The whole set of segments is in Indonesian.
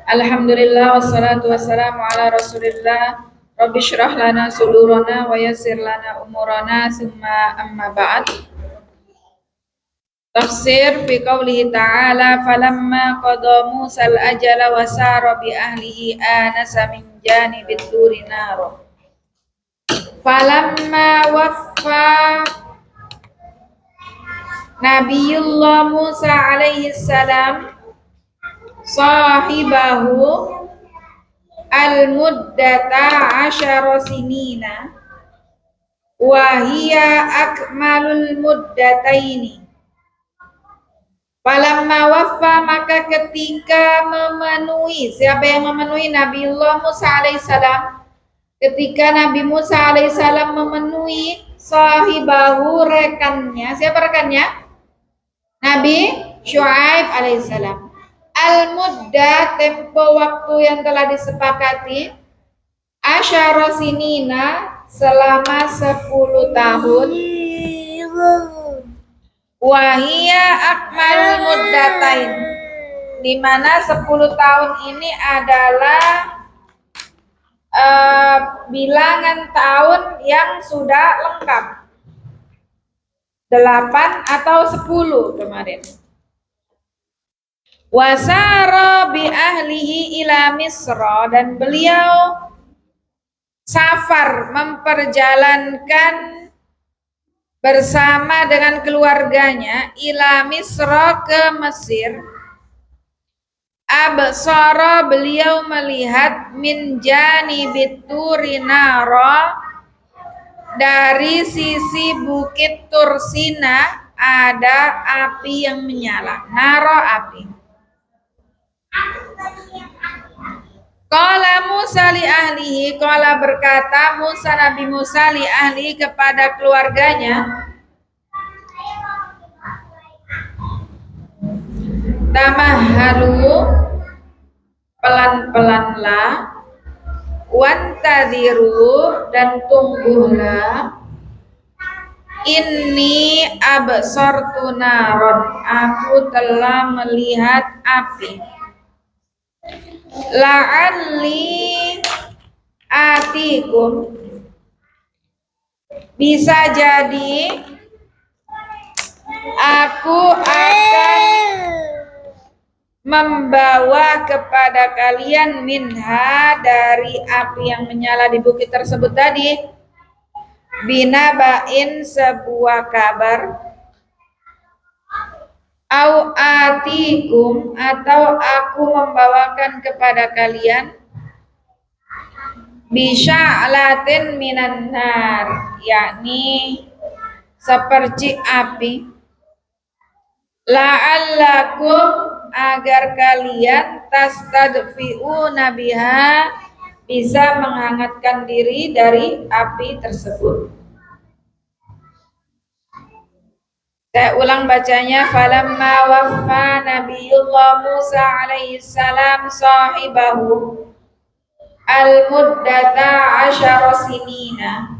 Alhamdulillah wassalatu wassalamu ala Rasulillah. Rabbi shrah lana sudurana wa yassir lana umurana summa amma ba'd. Tafsir fi qaulihi ta'ala falamma qada Musa al-ajala wa sara bi ahlihi anasa min janibit turi naro. Falamma waffa Nabiullah Musa alaihi salam sahibahu al-muddata asyara sinina wa hiya akmalul muddataini. Falamma waffa, maka ketika memenuhi, siapa yang memenuhi? Nabiullah Musa alaihissalam. Ketika Nabi Musa alaihissalam memenuhi sahibahu, rekannya. Siapa rekannya? Nabi Syuaib alaihissalam. Al-muddah, tempo waktu yang telah disepakati, asyara sinina, selama 10 tahun. Wahia akmalul muddatain, di mana 10 tahun ini adalah bilangan tahun yang sudah lengkap. 8 atau 10 kemarin. Wasara bi ahlihi ila Misra, dan beliau safar, memperjalankan bersama dengan keluarganya ila Misra, ke Mesir. Absara, beliau melihat min janibit turi nara, dari sisi bukit Tursina ada api yang menyala. Nara, api. Qala Musa li ahlihi, qala berkata Musa, Nabi Musa li ahlihi, kepada keluarganya, tamahhalu, pelan-pelanlah, wantadhiru, dan tungguhlah, inni absartu naron, aku telah melihat api. La'alli atikum, bisa jadi aku akan membawa kepada kalian minha, dari api yang menyala di bukit tersebut tadi, binabain, sebuah kabar, au atikum, atau aku membawakan kepada kalian, bisya'latin minan nar, yakni sepercik api, la'allakum, agar kalian tastadfi'una biha, bisa menghangatkan diri dari api tersebut. Saya ulang bacanya. Falamma waffa Nabiullah Musa alaihi salam sahibahu al-muddata asyara sinina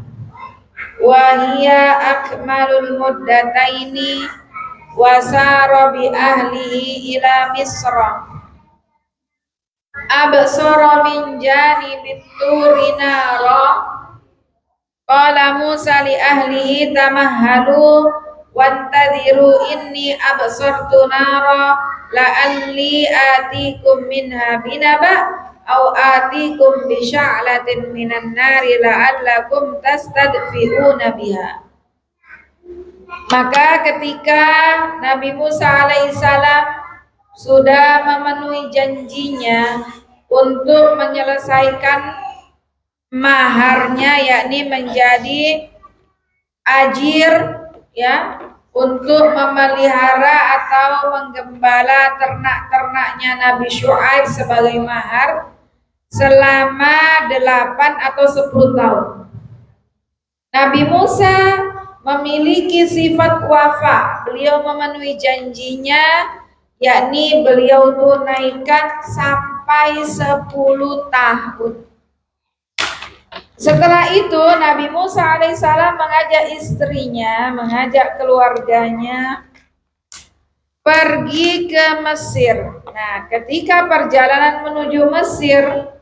wa hiya akmalul muddataini wasara bi ahlihi ila Misra. Absara min janibit turi nara, qala Musa li ahlihi tamahhalu wantadhiru inni absartu nara la'alli atikum minha binaba au atikum bisya'latin minan nari la'allakum tastadfi'una biha. Maka ketika Nabi Musa alaihissalam sudah memenuhi janjinya untuk menyelesaikan maharnya, yakni menjadi ajir, ya, untuk memelihara atau menggembala ternak-ternaknya Nabi Syuaib sebagai mahar selama 8 atau 10 tahun. Nabi Musa memiliki sifat wafa, beliau memenuhi janjinya, yakni beliau tunaikan sampai 10 tahun. Setelah itu Nabi Musa alaihissalam mengajak istrinya, mengajak keluarganya pergi ke Mesir. Nah, ketika perjalanan menuju Mesir,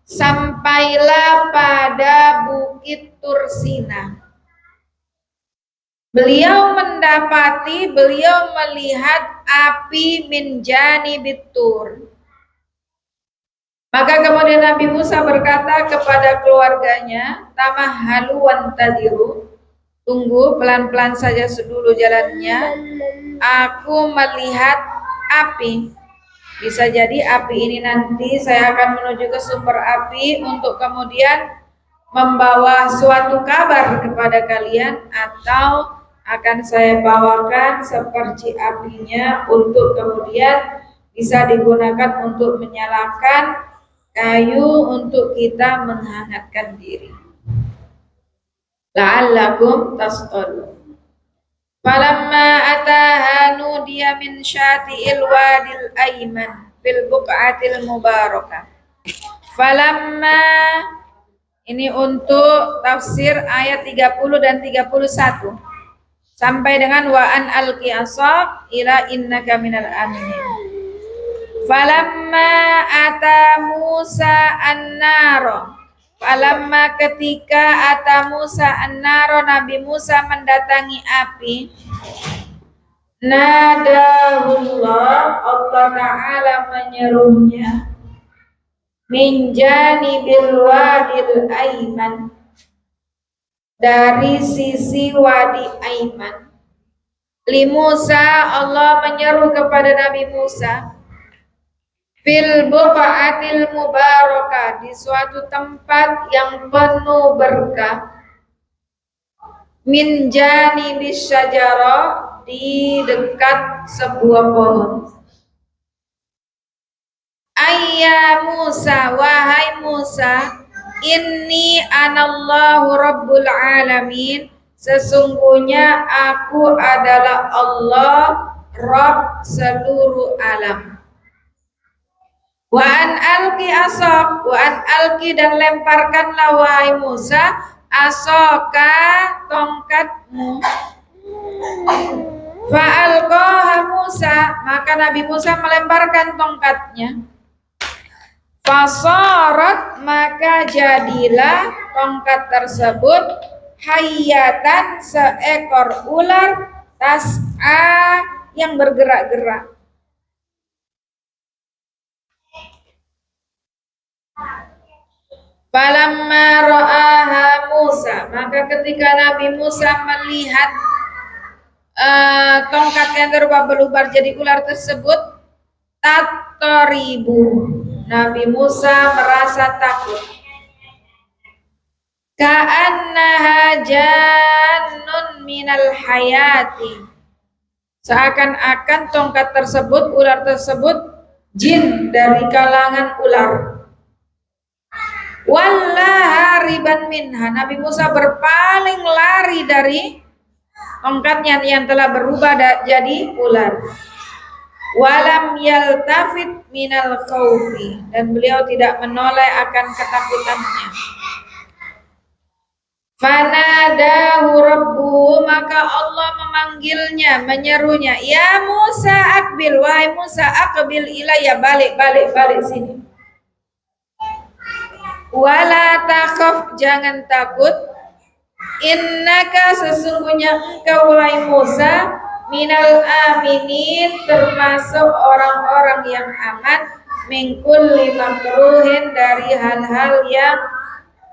sampailah pada Bukit Tursina. Beliau melihat api min janibit tur. Maka kemudian Nabi Musa berkata kepada keluarganya, tamahhalu wantadiru, tunggu pelan-pelan saja dulu jalannya. Aku melihat api. Bisa jadi api ini nanti saya akan menuju ke sumber api untuk kemudian membawa suatu kabar kepada kalian, atau akan saya bawakan seperti apinya untuk kemudian bisa digunakan untuk menyalakan kayu untuk kita menghangatkan diri. La'allakum tasqalun. Falamma ataha nudiya min syati'il wadil ayman fil buq'atil mubarakah. Falamma, ini untuk tafsir ayat 30 dan 31 sampai dengan wa an alqi asaq ila innaka minal aminin. Falamma ata Musa an-naro, falamma ketika ata Musa an-naro, Nabi Musa mendatangi api, nadahullah, Allah Ta'ala menyerunya, min janibil wadil ayman, dari sisi wadi Aiman. Li Musa, Allah menyeru kepada Nabi Musa, fil buqa'atil mubarakah, di suatu tempat yang penuh berkah, min janibis syajarah, di dekat sebuah pohon. Ayya Musa, wahai Musa, inni anallahu rabbul alamin, sesungguhnya aku adalah Allah, Rabb seluruh alam. Wa an alqi asaq, wa an alqi, dan lemparkanlah wahai Musa, asaka, tongkatmu. Fa alqaha Musa, maka Nabi Musa melemparkan tongkatnya. Fasarat, maka jadilah tongkat tersebut hayatan, seekor ular, tas'a, yang bergerak-gerak. Falamma ra'aha Musa, maka ketika Nabi Musa melihat tongkat yang berubah jadi ular tersebut, tatoribu, Nabi Musa merasa takut. Ka'annaha jannun minal hayati, seakan-akan tongkat tersebut, ular tersebut, jin dari kalangan ular. Wallaha riban minha, Nabi Musa berpaling lari dari tongkatnya yang telah berubah jadi ular. Walam yaltafit minal khaufi, dan beliau tidak menoleh akan ketakutannya. Fanadahu rabbuhu, maka Allah memanggilnya, menyerunya, ya Musa akbil, wahai Musa, akbil ilayya, balik sini. Wala takhaf, jangan takut, innaka, sesungguhnya engkau wahai Musa, minal aminin, termasuk orang-orang yang aman, min kulli makruhin, dari hal-hal yang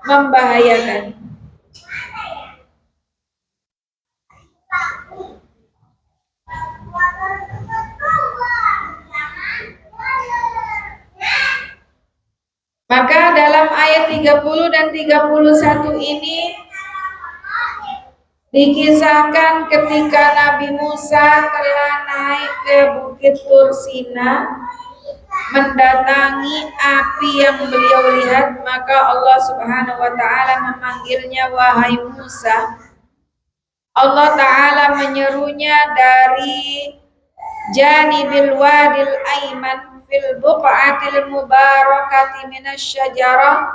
membahayakan. Maka dalam ayat 30 dan 31 ini dikisahkan ketika Nabi Musa telah naik ke Bukit Tursina mendatangi api yang beliau lihat, maka Allah Subhanahu wa Ta'ala memanggilnya, wahai Musa. Allah Ta'ala menyerunya dari janibil wadil aiman fil buq'atil mubarakati minasyajarah,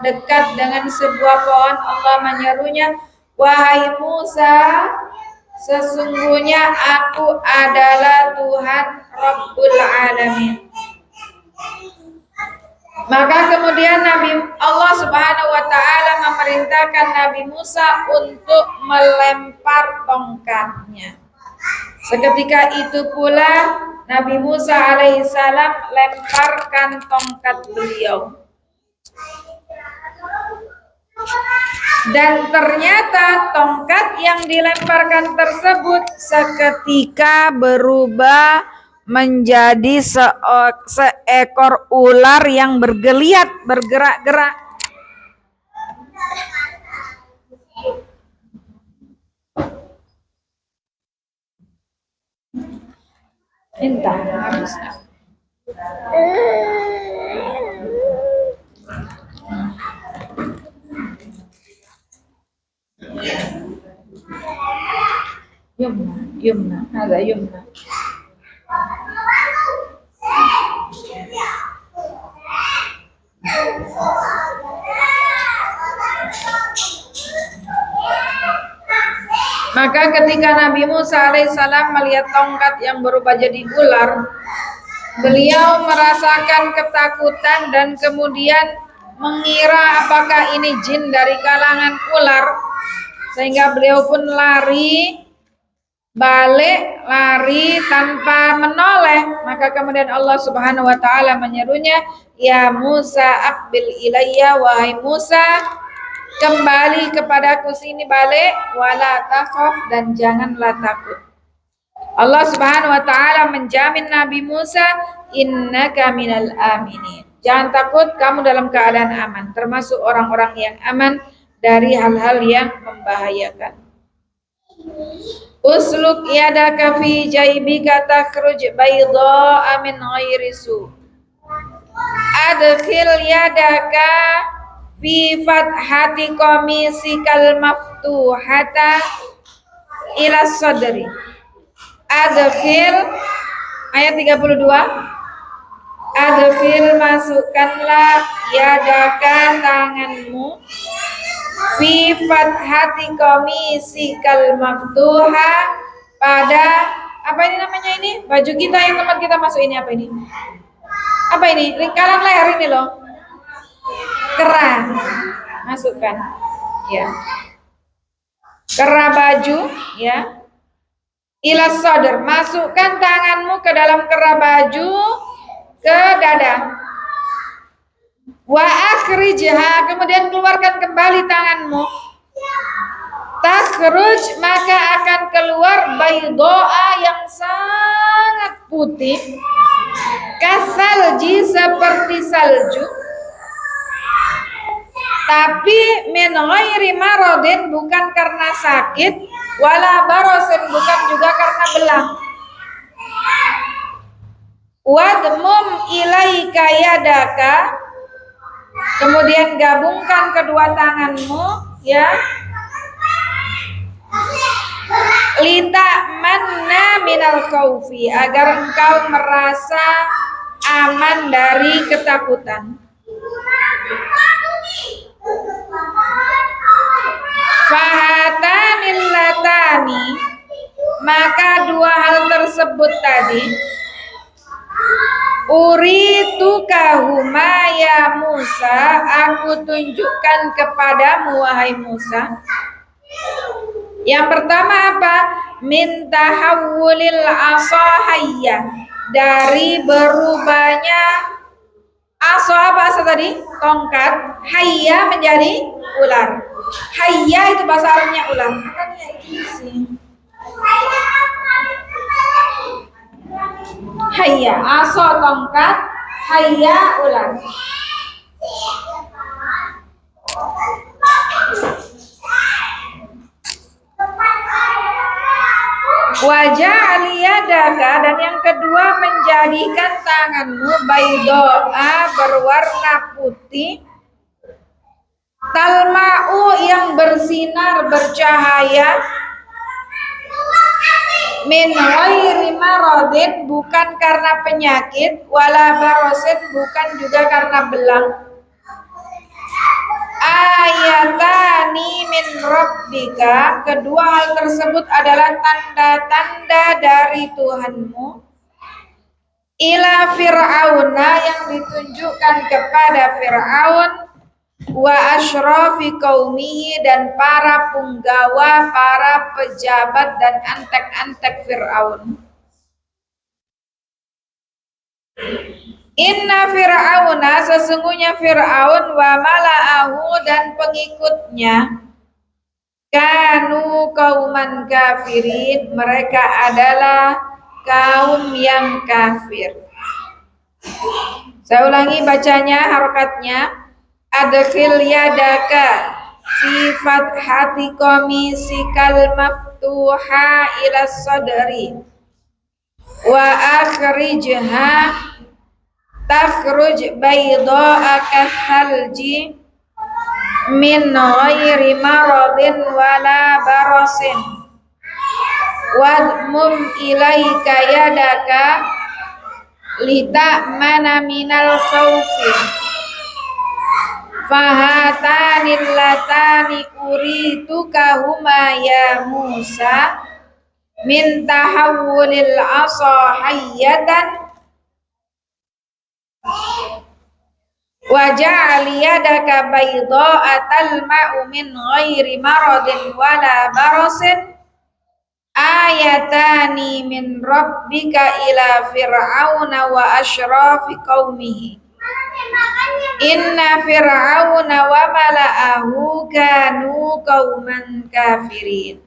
dekat dengan sebuah pohon. Allah menyerunya, wahai Musa, sesungguhnya aku adalah Tuhan Rabbul Alamin. Maka kemudian Allah Subhanahu wa taala memerintahkan Nabi Musa untuk melempar tongkatnya. Seketika itu pula Nabi Musa alaihissalam lemparkan tongkat beliau. Dan ternyata tongkat yang dilemparkan tersebut seketika berubah menjadi seekor ular yang bergeliat, bergerak-gerak. Entah habisnya. Yumna, ada Yumna. Maka ketika Nabi Musa alaihissalam melihat tongkat yang berubah jadi ular, beliau merasakan ketakutan dan kemudian mengira apakah ini jin dari kalangan ular, sehingga beliau pun lari tanpa menoleh. Maka kemudian Allah Subhanahu wa taala menyerunya, "Ya Musa, aqbil ilayya, wahai Musa, kembali kepadaku, sini balik, wala takhaf, dan janganlah takut." Allah Subhanahu wa taala menjamin Nabi Musa, "Innaka minal aminin." Jangan takut, kamu dalam keadaan aman, termasuk orang-orang yang aman dari hal-hal yang membahayakan. Usluk yadaka fi jaybika takhruj bayda'a min ghairi su. Adkhil yadaka fi fathati qamisikal maftuhata ila sadri. Adkhil, ayat 32. Adkhil, masukkanlah, yadaka, tanganmu, fi fathati qamisikal maftuha, pada apa ini namanya ini? Baju kita yang tempat kita masuk ini apa ini? Apa ini? Lingkaran leher ini loh. Kerah. Masukkan. Ya. Kerah baju, ya. Ila sadr, masukkan tanganmu ke dalam kerah baju ke dada. Wa akhrijha, kemudian keluarkan kembali tanganmu. Takhruj, maka akan keluar baydoa, yang sangat putih, kasalji, seperti salju, tapi min ghairi maradin, bukan karena sakit, wala barosin, bukan juga karena belang. Wadmum ilaika yadaka, kemudian gabungkan kedua tanganmu, ya, lita manna minal khaufi, agar engkau merasa aman dari ketakutan. Fahatanil latani, maka dua hal tersebut tadi, uritukahuma ya Musa, aku tunjukkan kepadamu wahai Musa. Yang pertama apa? Min tahawulil asahayya, dari berubahnya asa, apa asa tadi? Tongkat. Hayya menjadi ular. Hayya itu bahasa Arabnya ular. Makanya itu sih. Hayya, asa tongkat, hayya ular. Wajah aliyadaka, dan yang kedua menjadikan tanganmu baydoa, berwarna putih, talma'u, yang bersinar, bercahaya, min ghairi maradin, bukan karena penyakit, wala barosin, bukan juga karena belang. ayatani min rabbika, kedua hal tersebut adalah tanda-tanda dari Tuhanmu, ila fir'auna, yang ditunjukkan kepada Fir'aun, wa asyrafi qaumihi, dan para punggawa, para pejabat dan antek-antek Fir'aun. Inna fir'auna, sesungguhnya Fir'aun, wa mala'ahu, dan pengikutnya, kanu kauman kafirin, mereka adalah kaum yang kafir. Saya ulangi bacanya, harokatnya. Adkhil yadaka fi fathati qamisikal maftuha ila sadri wa akhrijha takhruj bayda'a kathalji min ghairi maradin wala barasin wadmum ilaika yadaka lita'mana minal khawfi fahatanil latani urituka huma ya Musa min tahawulil asa hayyatan waja'al yadaka bayda'a talma'u min ghairi maradin wala barasin ayatani min rabbika ila fir'auna wa asyrafi qaumihi inna fir'auna wa mala'ahu kanu qauman kafirin.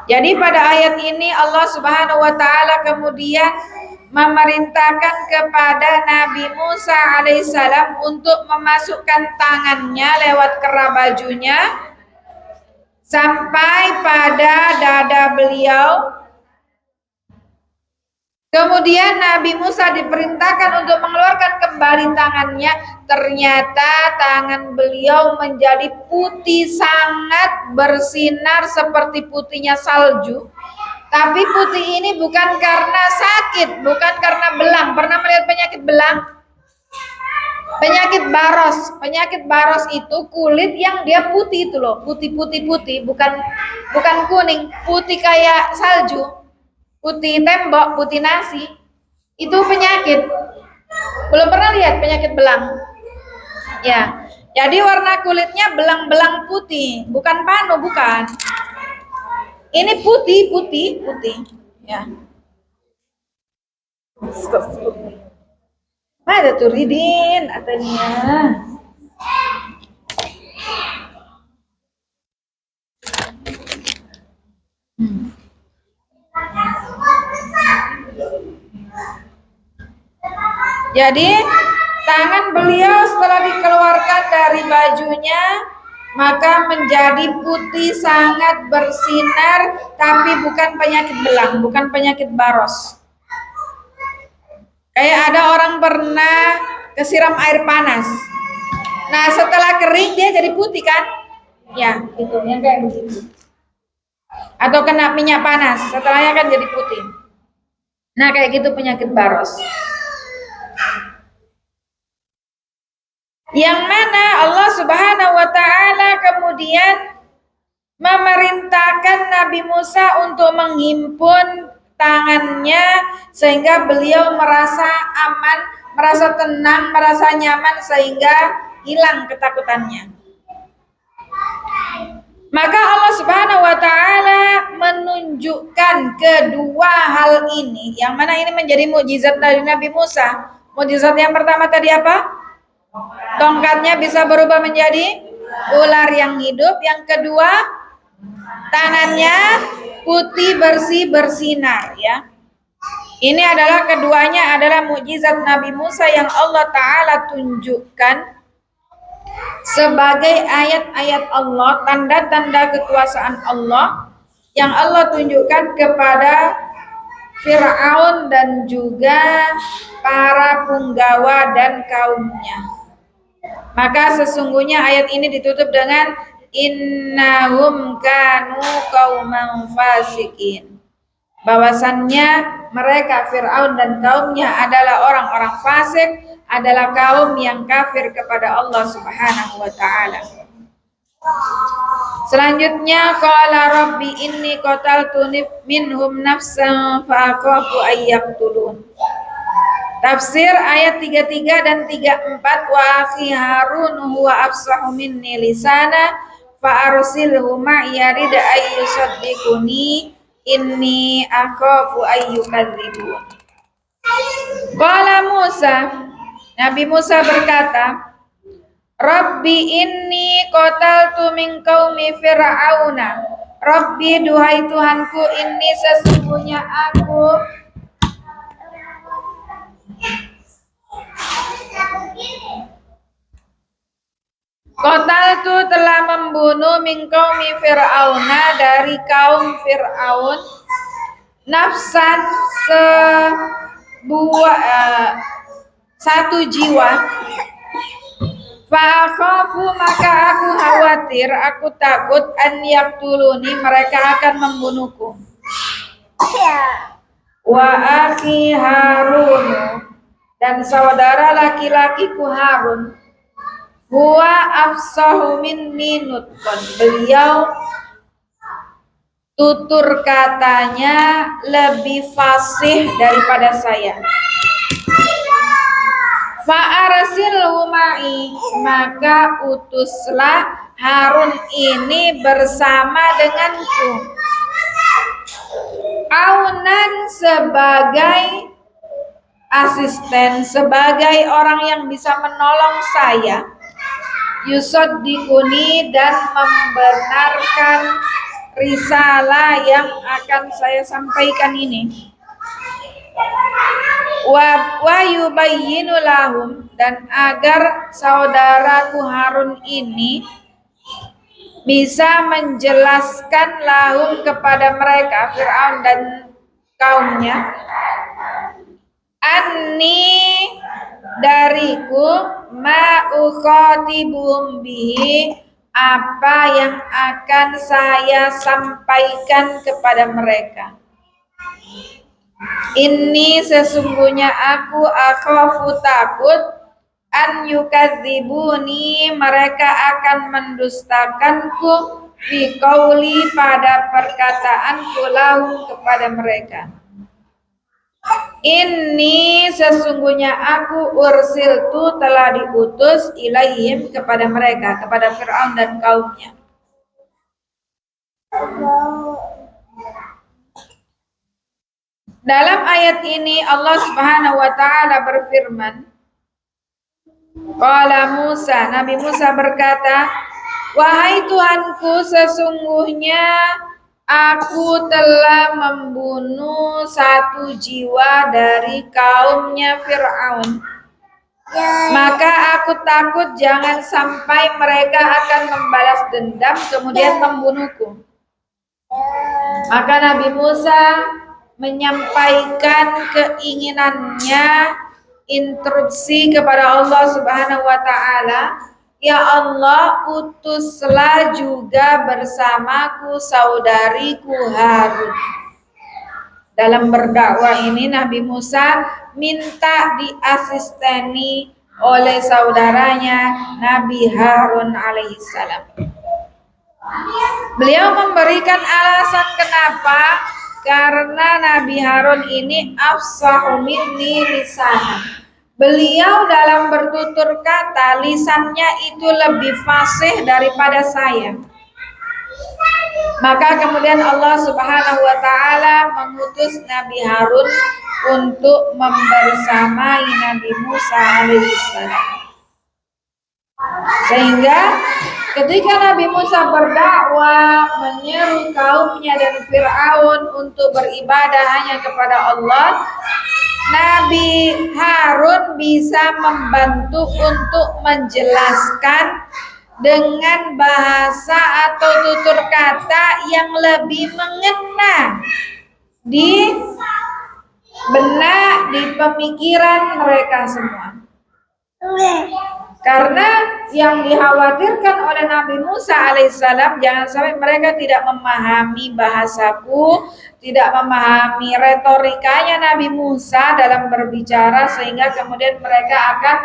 Jadi pada ayat ini Allah Subhanahu wa taala kemudian memerintahkan kepada Nabi Musa alaihissalam untuk memasukkan tangannya lewat kerah bajunya sampai pada dada beliau. Kemudian Nabi Musa diperintahkan untuk mengeluarkan kembali tangannya. Ternyata tangan beliau menjadi putih, sangat bersinar seperti putihnya salju. Tapi putih ini bukan karena sakit, bukan karena belang. Pernah melihat penyakit belang? Penyakit baros. Penyakit baros itu kulit yang dia putih itu loh, putih, bukan kuning, putih kayak salju. Putih tembok, putih nasi, itu penyakit. Belum pernah lihat penyakit belang? Ya, jadi warna kulitnya belang-belang putih, bukan panu, bukan. Ini putih. Ya. Ada tuh Ridin, atanya. Jadi tangan beliau setelah dikeluarkan dari bajunya maka menjadi putih, sangat bersinar, tapi bukan penyakit belang, bukan penyakit baros. Kayak ada orang pernah kesiram air panas. Nah setelah kering dia jadi putih kan? Ya itu yang kayak begitu. Atau kena minyak panas, setelahnya kan jadi putih. Nah kayak gitu penyakit baros. Yang mana Allah Subhanahu wa taala kemudian memerintahkan Nabi Musa untuk menghimpun tangannya sehingga beliau merasa aman, merasa tenang, merasa nyaman sehingga hilang ketakutannya. Maka Allah Subhanahu wa taala menunjukkan kedua hal ini, yang mana ini menjadi mukjizat dari Nabi Musa. Mukjizat yang pertama tadi apa? Tongkatnya bisa berubah menjadi ular yang hidup. Yang kedua, tangannya putih, bersih, bersinar ya. Ini adalah keduanya adalah mukjizat Nabi Musa yang Allah taala tunjukkan sebagai ayat-ayat Allah, tanda-tanda kekuasaan Allah yang Allah tunjukkan kepada Fir'aun dan juga para punggawa dan kaumnya. Maka sesungguhnya ayat ini ditutup dengan innahum kanu qauman fasikin. Bahwasannya mereka Fir'aun dan kaumnya adalah orang-orang fasik, adalah kaum yang kafir kepada Allah Subhanahu wa taala. Selanjutnya qala rabbi inni qataltu minhum nafsan fa akhafu ayyaqtulun. Tafsir ayat 33 dan 34, wa akhi Harun huwa afsahu minni lisana fa arsilhu ma'iya rid ayyusaddiquni inni akhafu ayyukadzibun. Qala Musa, Nabi Musa berkata, Rabbi inni qataltu min qaumi fir'auna. Rabbi, duhai Tuhanku, inni sesungguhnya aku qataltu telah membunuh min qaumi fir'auna dari kaum Fir'aun nafsan satu jiwa. Fa'akhafu maka aku khawatir, aku takut an yaqtuluni mereka akan membunuhku. Wa akhi Harun dan saudara laki-lakiku Harun huwa afsahu minni nutqan, beliau tutur katanya lebih fasih daripada saya. Fa'arsilhu ma'i maka utuslah Harun ini bersama denganku. Aunan sebagai asisten, sebagai orang yang bisa menolong saya. Yusaddiquni dan membenarkan risalah yang akan saya sampaikan ini. Wa yubayyinu lahum dan agar saudaraku Harun ini bisa menjelaskan lahum kepada mereka Fir'aun dan kaumnya anni dariku ma ukhatibuhum bihi apa yang akan saya sampaikan kepada mereka. Ini sesungguhnya aku akhafu takut an yukadzibuni mereka akan mendustakanku fi qauli pada perkataanku lahum kepada mereka. Ini sesungguhnya aku ursiltu telah diutus ilaihim kepada mereka, kepada Fir'aun dan kaumnya. Dalam ayat ini Allah Subhanahu wa taala berfirman, qala Musa, Nabi Musa berkata, wahai Tuhanku, sesungguhnya aku telah membunuh satu jiwa dari kaumnya Fir'aun. Maka aku takut jangan sampai mereka akan membalas dendam kemudian membunuhku. Maka Nabi Musa menyampaikan keinginannya, interupsi kepada Allah Subhanahu wa taala, ya Allah, utuslah juga bersamaku saudariku Harun. Dalam berdakwah ini Nabi Musa minta diasisteni oleh saudaranya Nabi Harun alaihissalam. Beliau memberikan alasan kenapa, karena Nabi Harun ini afsahu minni lisanan. Beliau dalam bertutur kata lisannya itu lebih fasih daripada saya. Maka kemudian Allah Subhanahu wa taala mengutus Nabi Harun untuk membersamai Nabi Musa alaihissalam. Sehingga ketika Nabi Musa berdakwah menyeru kaumnya dan Fir'aun untuk beribadah hanya kepada Allah, Nabi Harun bisa membantu untuk menjelaskan dengan bahasa atau tutur kata yang lebih mengena di benak, di pemikiran mereka semua. Karena yang dikhawatirkan oleh Nabi Musa alaihissalam, jangan sampai mereka tidak memahami bahasaku, tidak memahami retorikanya Nabi Musa dalam berbicara, sehingga kemudian mereka akan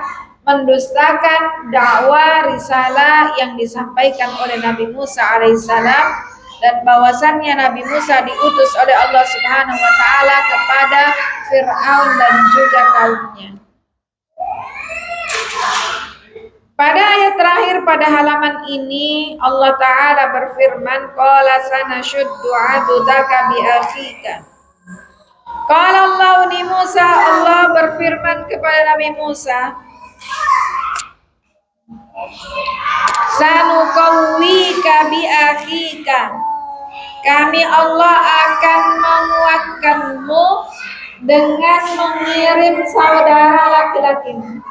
mendustakan dakwah risalah yang disampaikan oleh Nabi Musa alaihissalam, dan bahwasannya Nabi Musa diutus oleh Allah Subhanahu wa taala kepada Firaun dan juga kaumnya. Pada ayat terakhir pada halaman ini Allah taala berfirman, qala sanashuddu 'adudaka bi akhika. Qala Allah li Musa, Allah berfirman kepada Nabi Musa, sanuqawwika bi akhika. Kami Allah akan menguatkanmu dengan mengirim saudara laki-lakimu.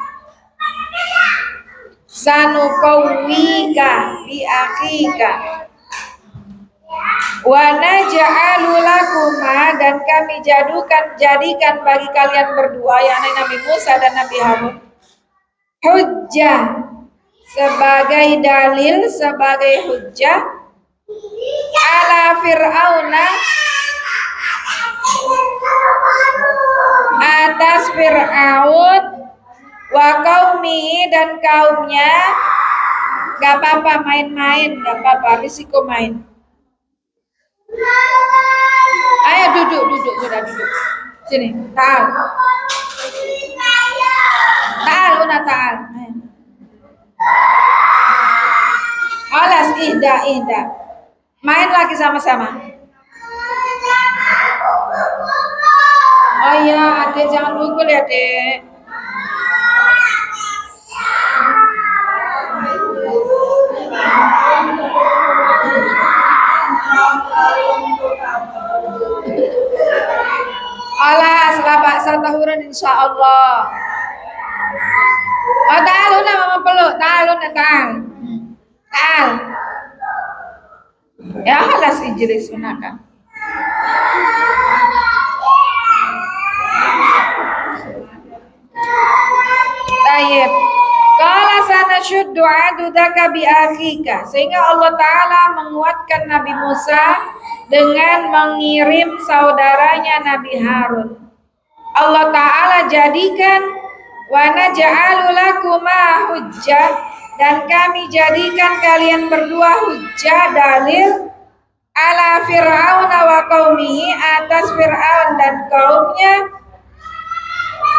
Sanuqawwika bi akhika wa naj'alu lakuma, dan kami jadikan bagi kalian berdua, yakni Nabi Musa dan Nabi Harun, hujjah, sebagai dalil, sebagai hujjah ala Fir'auna, atas Fir'aun, wa qaumihi, dan kaumnya. Gak apa-apa main-main, gak apa-apa, risiko main. Ayo duduk, sudah duduk. Sini, ta'al. Ta'al, Una, ta'al. Alas, ihda. Main lagi sama-sama. Oh iya, adek jangan pukul ya, dek. Alas, labak satahuran insyaallah. Oh, ta'aluna mama peluk, ta'aluna ta'al. Ta'al. Ya alas ijris menakan. Tayyib. Qala sanashuddu 'adudaka bi akhika, sehingga Allah taala menguatkan Nabi Musa dengan mengirim saudaranya Nabi Harun. Allah taala jadikan wa naj'alu lakuma hujjah, dan kami jadikan kalian berdua hujjah, dalil ala Fir'aun wa qaumihi, atas Fir'aun dan kaumnya,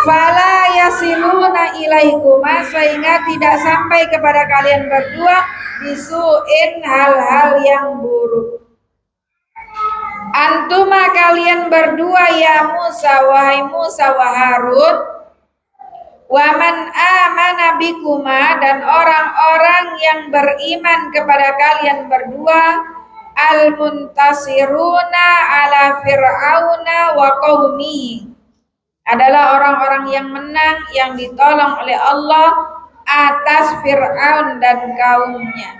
fala yasiluna ilaikuma, sehingga tidak sampai kepada kalian berdua bisu'in, hal-hal yang buruk. Antuma, kalian berdua, ya Musa, wahai Musa wa Harun, wa man amana bikuma, dan orang-orang yang beriman kepada kalian berdua, al-muntasiruna ala fir'auna wa qaumihi, adalah orang-orang yang menang, yang ditolong oleh Allah atas Fir'aun dan kaumnya.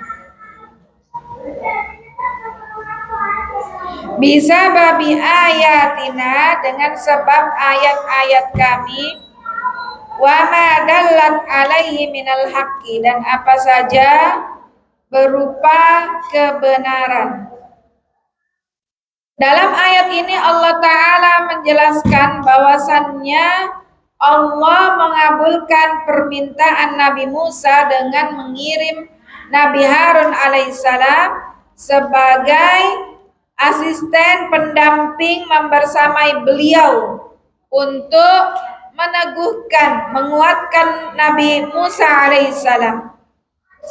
Bisa babi ayatina, dengan sebab ayat-ayat kami, wa ma dallat alaihi minal haqqi, dan apa saja berupa kebenaran. Dalam ayat ini Allah Ta'ala menjelaskan bahwasannya Allah mengabulkan permintaan Nabi Musa dengan mengirim Nabi Harun alaihissalam sebagai asisten pendamping membersamai beliau untuk meneguhkan, menguatkan Nabi Musa alaihissalam.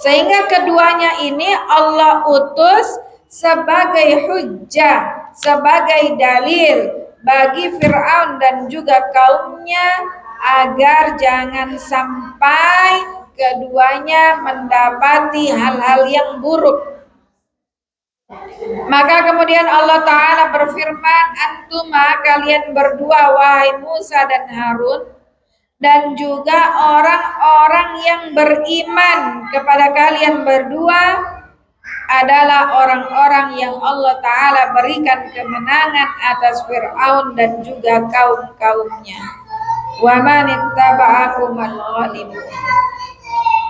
Sehingga keduanya ini Allah utus sebagai hujjah, sebagai dalil bagi Fir'aun dan juga kaumnya, agar jangan sampai keduanya mendapati hal-hal yang buruk. Maka kemudian Allah Ta'ala berfirman, antuma, kalian berdua, wahai Musa dan Harun, dan juga orang-orang yang beriman kepada kalian berdua, adalah orang-orang yang Allah Ta'ala berikan kemenangan atas Fir'aun dan juga kaum-kaumnya. Wa man ittaba'akumal ghalibun.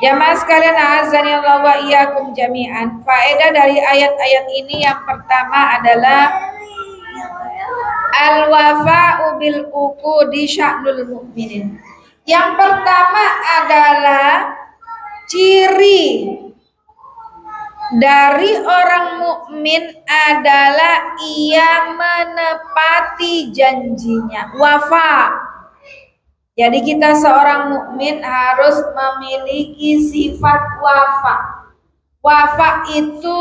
Jamaah sekalian, azani Allah wa iyyakum jami'an. Faedah dari ayat-ayat ini yang pertama adalah al-wafa'u bil uqudi sya'nul mu'minin. Yang pertama adalah ciri dari orang mukmin adalah ia menepati janjinya, wafa. Jadi kita seorang mukmin harus memiliki sifat wafa. Wafa itu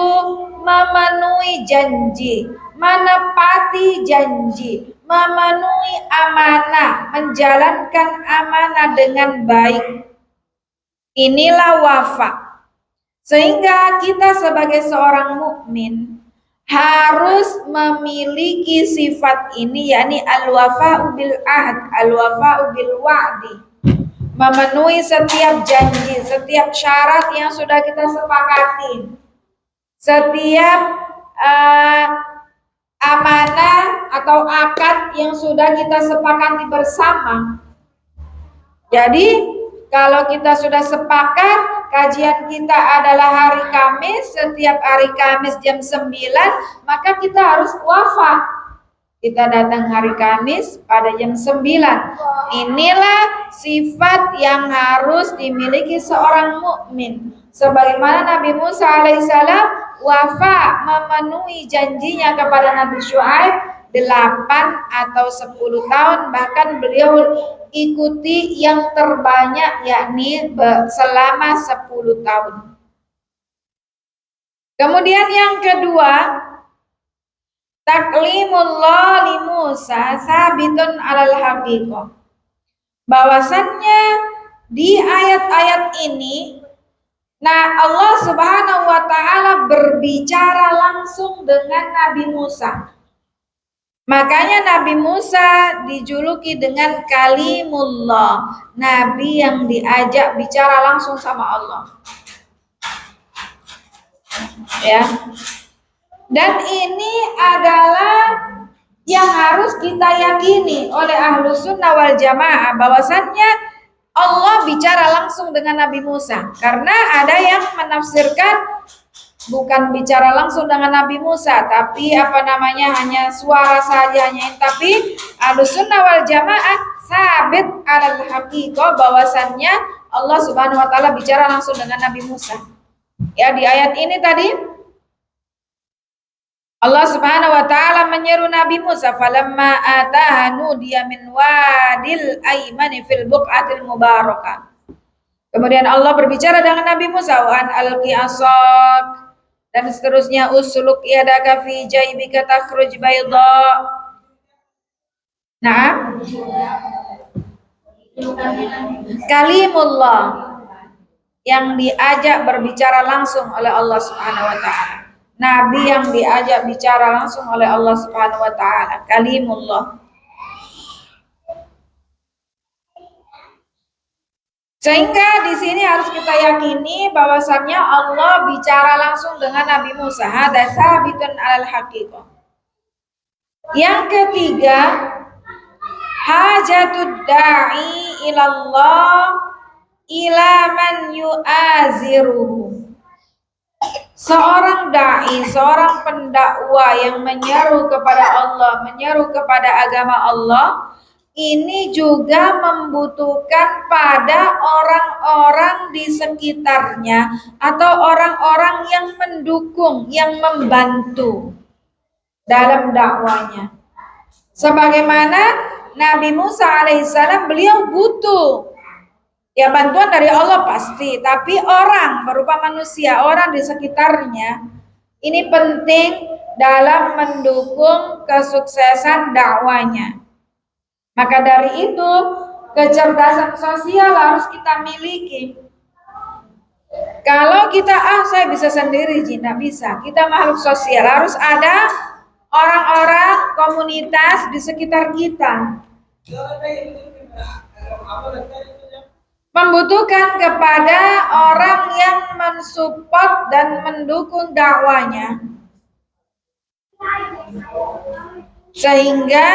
memenuhi janji, menepati janji, memenuhi amanah, menjalankan amanah dengan baik. Inilah wafa. Sehingga kita sebagai seorang mukmin harus memiliki sifat ini, yakni al-wafa'u bil ahd, al-wafa'u bil wa'di. Memenuhi setiap janji, setiap syarat yang sudah kita sepakati, setiap amanah atau akad yang sudah kita sepakati bersama. Jadi kalau kita sudah sepakat kajian kita adalah hari Kamis, setiap hari Kamis jam 9, maka kita harus wafa. Kita datang hari Kamis pada jam 9. Inilah sifat yang harus dimiliki seorang mukmin. Sebagaimana Nabi Musa alaihissalam wafa, memenuhi janjinya kepada Nabi Syuaib 8 atau 10 tahun, bahkan beliau ikuti yang terbanyak yakni selama 10 tahun. Kemudian yang kedua, taklimullah li Musa sabitun alal haqiqah. Bahwasannya di ayat-ayat ini Allah Subhanahu wa taala berbicara langsung dengan Nabi Musa. Makanya Nabi Musa dijuluki dengan kalimullah, nabi yang diajak bicara langsung sama Allah. Ya. Dan ini adalah yang harus kita yakini oleh Ahlus Sunnah wal Jamaah, bahwasannya Allah bicara langsung dengan Nabi Musa. Karena ada yang menafsirkan bukan bicara langsung dengan Nabi Musa, tapi hanya suara saja, tapi Ahlussunnah wal Jamaah sabit alal haqiqah, bahwasannya Allah Subhanahu wa taala bicara langsung dengan Nabi Musa. Ya, di ayat ini tadi Allah Subhanahu wa taala menyeru Nabi Musa, falamma atahanu dia min wadil aimani fil buqatil mubarakah. Kemudian Allah berbicara dengan Nabi Musa, wa an alqi asak, dan seterusnya, usuluk yadaka fi jaybika takhruj bayda. Nah, kalimullah yang diajak berbicara langsung oleh Allah Subhanahu wa taala. Nabi yang diajak bicara langsung oleh Allah Subhanahu wa taala, kalimullah. Sehingga di sini harus kita yakini bahwasannya Allah bicara langsung dengan Nabi Musa. Hada sabitun alal haqiqah. Yang ketiga, hajatud da'i ilallah ila man yu'aziruhu. Seorang dai, seorang pendakwa yang menyeru kepada Allah, menyeru kepada agama Allah, ini juga membutuhkan pada orang-orang di sekitarnya atau orang-orang yang mendukung, yang membantu dalam dakwanya. Sebagaimana Nabi Musa alaihissalam, beliau butuh ya bantuan dari Allah pasti, tapi orang berupa manusia, orang di sekitarnya ini penting dalam mendukung kesuksesan dakwanya. Maka dari itu kecerdasan sosial harus kita miliki. Kalau kita saya bisa sendiri, tidak bisa. Kita makhluk sosial, harus ada orang-orang, komunitas di sekitar kita. Membutuhkan kepada orang yang mensupport dan mendukung dakwanya. Sehingga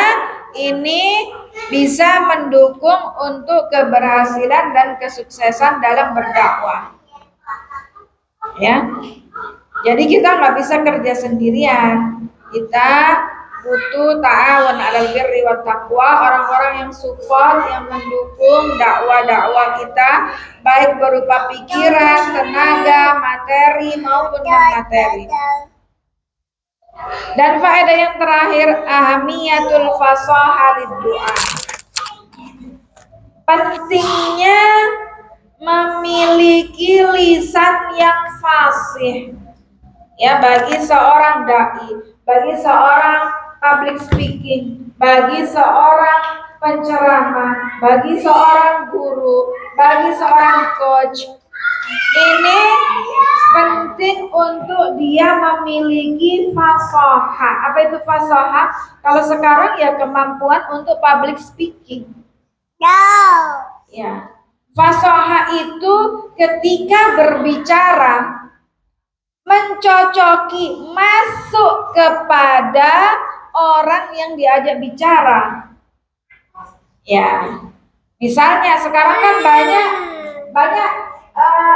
ini bisa mendukung untuk keberhasilan dan kesuksesan dalam berdakwah. Ya, jadi kita nggak bisa kerja sendirian. Kita butuh ta'awun 'alal birri wat taqwa, orang-orang yang support, yang mendukung dakwah-dakwah kita baik berupa pikiran, tenaga, materi maupun non-materi. Dan faedah yang terakhir, ahamiyatul fasahah lid-du'a. Pentingnya memiliki lisan yang fasih ya bagi seorang dai, bagi seorang public speaking, bagi seorang penceramah, bagi seorang guru, bagi seorang coach. Ini penting untuk dia memiliki fasahah. Apa itu fasahah? Kalau sekarang ya kemampuan untuk public speaking. Ya. Fasahah itu ketika berbicara mencocoki, masuk kepada orang yang diajak bicara. Ya. Misalnya sekarang kan banyak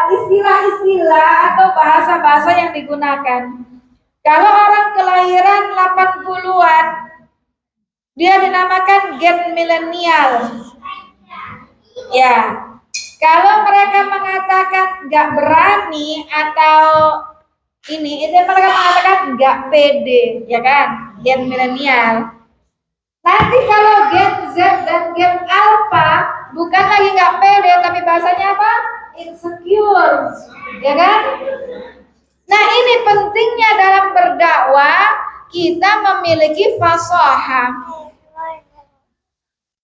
istilah-istilah atau bahasa-bahasa yang digunakan. Kalau orang kelahiran 80-an, dia dinamakan Gen milenial. Ya, kalau mereka mengatakan nggak berani atau ini mereka mengatakan nggak pede, ya kan? Gen milenial. Nanti kalau Gen Z dan Gen Alpha bukan lagi nggak pede, tapi bahasanya apa? Insecure, ya kan? Nah, ini pentingnya dalam berdakwah kita memiliki fasahah.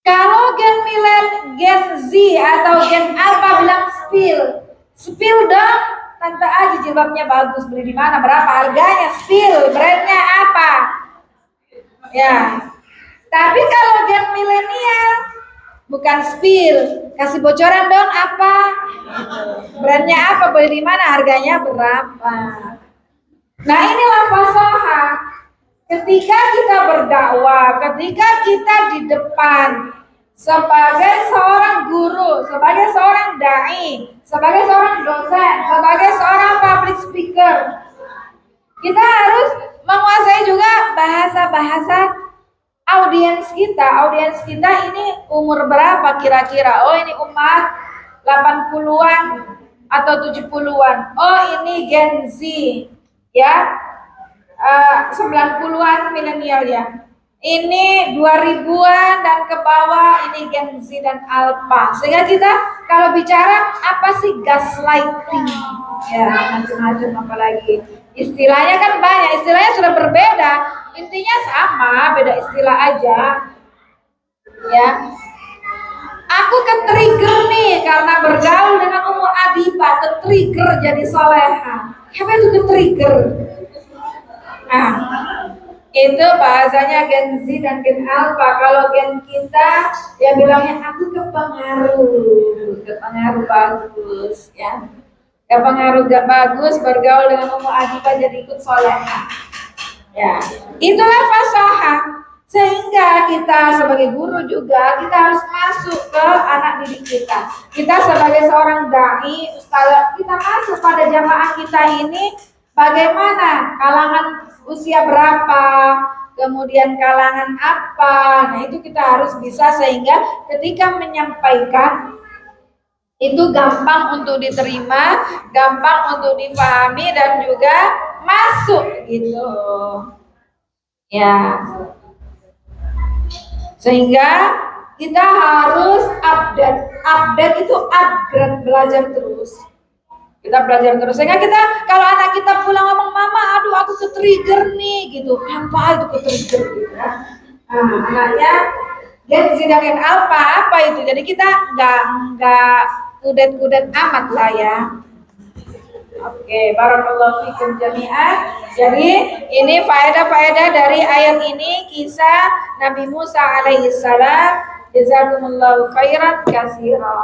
Kalau Gen Z atau Gen Alpha bilang spill dong, tante aja jilbabnya bagus, beli di mana, berapa harganya, spill, brandnya apa, ya. Tapi kalau Gen milenial bukan spill, kasih bocoran dong apa, brandnya apa, beli di mana, harganya berapa. Nah, inilah fasahah. Ketika kita berdakwah, ketika kita di depan sebagai seorang guru, sebagai seorang dai, sebagai seorang dosen, sebagai seorang public speaker, kita harus menguasai juga bahasa-bahasa audiens kita. Audiens kita ini umur berapa kira-kira? Oh, ini umat 80-an atau 70-an. Oh, ini Gen Z, ya. 90-an milenial ya. Ini 2000-an dan ke bawah, ini Gen Z dan Alpha. Sehingga kita kalau bicara apa sih gaslighting? Ya, macam-macam apalagi. Istilahnya kan banyak, istilahnya sudah berbeda. Intinya sama, beda istilah aja. Ya. Aku ke-trigger nih karena bergaul dengan Ummu Adibah, ke-trigger jadi soleha. Apa itu ke-trigger? Nah, itu bahasanya Gen Z dan Gen Alpha. Kalau Gen kita ya bilangnya aku kepengaruh bagus ya. Kepengaruh gak bagus bergaul dengan Ummu Adibah jadi ikut soleha. Ya, itulah fasahah. Sehingga kita sebagai guru juga kita harus masuk ke anak didik kita. Kita sebagai seorang dai, ustaz, kita masuk pada jamaah kita ini bagaimana, kalangan usia berapa, kemudian kalangan apa. Nah, itu kita harus bisa sehingga ketika menyampaikan itu gampang untuk diterima, gampang untuk dipahami dan juga masuk gitu. Ya. Sehingga kita harus update itu upgrade, belajar terus. Kita belajar terus. Sehingga kita kalau anak kita pulang ngomong, mama, aduh aku ke-trigger nih gitu. Apa itu ke-trigger gitu ya. Nah, anaknya Gen Z dan Gen Alpha apa itu? Jadi kita nggak kudet-kudet amat lah ya. Oke, barakallahu fikum jami'an. Jadi ini faedah-faedah dari ayat ini, kisah Nabi Musa alaihissalam. Jazakumullahu khairan katsira.